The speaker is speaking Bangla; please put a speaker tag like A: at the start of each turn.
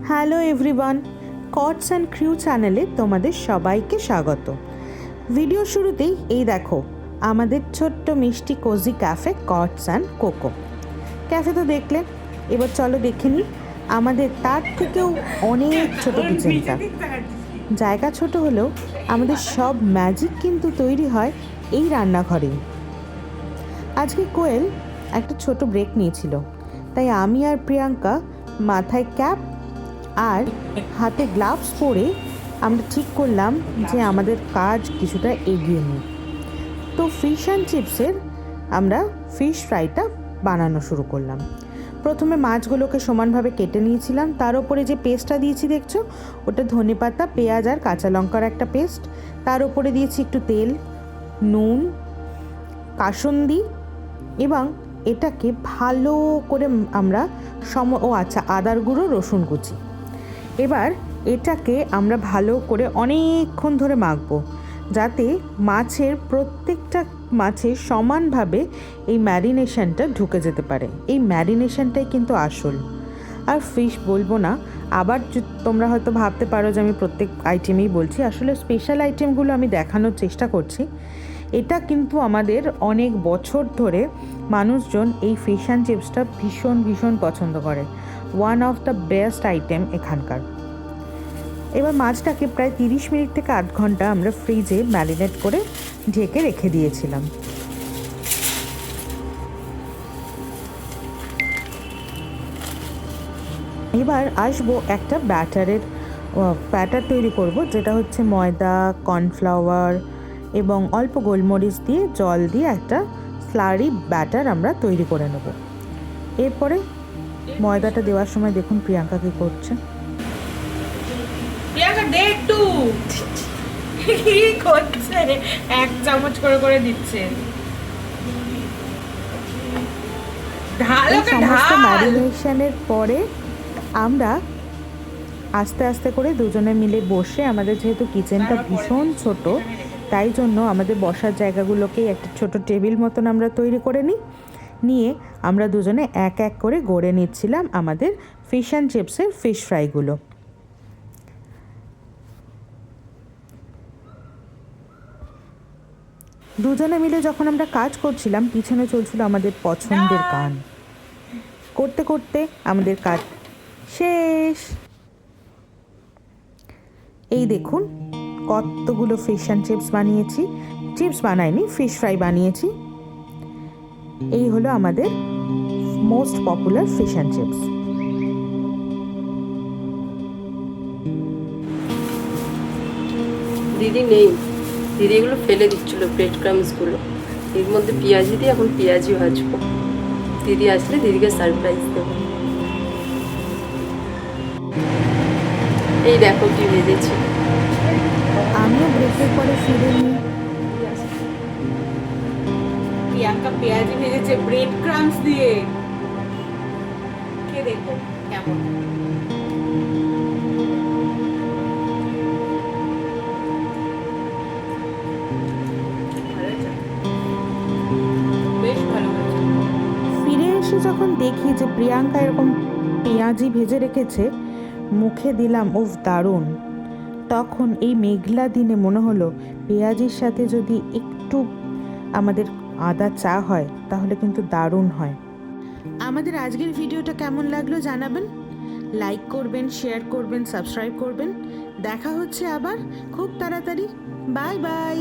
A: হ্যালো এভরিওয়ান, কটস অ্যান্ড ক্রিউ চ্যানেলে তোমাদের সবাইকে স্বাগত। ভিডিও শুরুতেই এই দেখো আমাদের ছোট্ট মিষ্টি cosy cafe Cots and Coco cafe. তো দেখলে, এবার চলো দেখে নিই আমাদের তার থেকেও অনেক ছোট কিচেনটা। জায়গা ছোট হলেও আমাদের সব ম্যাজিক কিন্তু তৈরি হয় এই রান্নাঘরেই। আজকে কোয়েল একটা ছোট ব্রেক নিয়েছিল, তাই আমি আর প্রিয়াঙ্কা মাথায় ক্যাপ আর হাতে গ্লাভস পরে আমরা ঠিক করলাম যে আমাদের কাজ কিছুটা এগিয়ে নিই। তো ফিশ অ্যান্ড চিপসের আমরা ফিশ ফ্রাইটা বানানো শুরু করলাম। প্রথমে মাছগুলোকে সমানভাবে কেটে নিয়েছিলাম, তার উপরে যে পেস্টটা দিয়েছি দেখছো, ওটা ধনেপাতা, পেঁয়াজ আর কাঁচা লঙ্কার একটা পেস্ট। তার উপরে দিয়েছি একটু তেল, নুন, কাসুন্দি এবং এটাকে ভালো করে আমরা আদার গুঁড়ো, রসুন কুচি। এবার এটাকে আমরা ভালো করে অনেকক্ষণ ধরে মাখবো, যাতে মাছের প্রত্যেকটা মাছে সমানভাবে এই ম্যারিনেশনটা ঢুকে যেতে পারে। এই ম্যারিনেশনটাই কিন্তু আসল। আর ফিশ বলবো না, আবার তোমরা হয়তো ভাবতে পারো যে আমি প্রত্যেক আইটেমেই বলছি, আসলে স্পেশাল আইটেমগুলো আমি দেখানোর চেষ্টা করছি। এটা কিন্তু আমাদের অনেক বছর ধরে মানুষজন এই ফিশ অ্যান্ড চিপসটা ভীষণ পছন্দ করে। One of the best item এখানকার। এবার মাছটাকে প্রায় 30 মিনিট থেকে আধ ঘন্টা আমরা ফ্রিজে ম্যারিনেট করে ঢেকে রেখে দিয়েছিলাম। এবার আসবো একটা ব্যাটার তৈরি করব, যেটা হচ্ছে ময়দা, কর্নফ্লাওয়ার এবং অল্প গোলমরিচ দিয়ে জল দিয়ে একটা স্লারি ব্যাটার আমরা তৈরি করে নেব। এরপরে ময়দাটা দেওয়ার সময় দেখুন প্রিয়াঙ্কা কি করছে।
B: প্রিয়াঙ্কা দে একটু, কি করছে, 1 চামচ করে দিচ্ছে।
A: সমস্ত ম্যারিনেশনের পরে আমরা আস্তে আস্তে করে দুজনে মিলে বসে, আমাদের যেহেতু কিচেনটা ভীষণ ছোট, তাই জন্য আমাদের বসার জায়গাগুলোকেই একটা ছোট টেবিল মতন আমরা তৈরি করে নিয়ে আমরা দুজনে এক এক করে গড়ে নিচ্ছিলাম আমাদের ফিশ অ্যান্ড চিপসের ফিশ ফ্রাইগুলো। দুজনে মিলে যখন আমরা কাজ করছিলাম, পিছনে চলছিল আমাদের পছন্দের গান। করতে করতে আমাদের কাজ শেষ। এই দেখুন কতগুলো ফিশ অ্যান্ড চিপস বানিয়েছি। চিপস বানাইনি, ফিশ ফ্রাই বানিয়েছি। এই হলো আমাদের most popular fish and chips.
C: দিদি নেই, দিদি এগুলো ফেলে দিচ্ছিল, ব্রেড ক্রামসগুলো। এর মধ্যে পেঁয়াজি দিয়ে এখন পেঁয়াজি ভাজবো। দিদি আসলে দিদিকে সারপ্রাইজ দেবো। এই দেখো কি ভেজেছি।
A: আমিও ব্রেকের পরে ফিরে নিই।
B: প্রিয়াঙ্কা পেঁয়াজি ভেজেছে ব্রেড ক্রামস দিয়ে। কে দেখো কেমন। বেশ ভালো হয়েছে।
A: ফিরে এসে যখন দেখি যে প্রিয়াঙ্কা এরকম পেঁয়াজি ভেজে রেখেছে, মুখে দিলাম উফ দারুণ। তখন এই মেঘলা দিনে মনে হলো পেঁয়াজির সাথে যদি একটু আমাদের আদা চা হয় তাহলে কিন্তু দারুণ হয়। আমাদের আজকের ভিডিওটা কেমন লাগলো জানাবেন, লাইক করবেন, শেয়ার করবেন, সাবস্ক্রাইব করবেন। দেখা হচ্ছে আবার খুব তাড়াতাড়ি। Bye bye.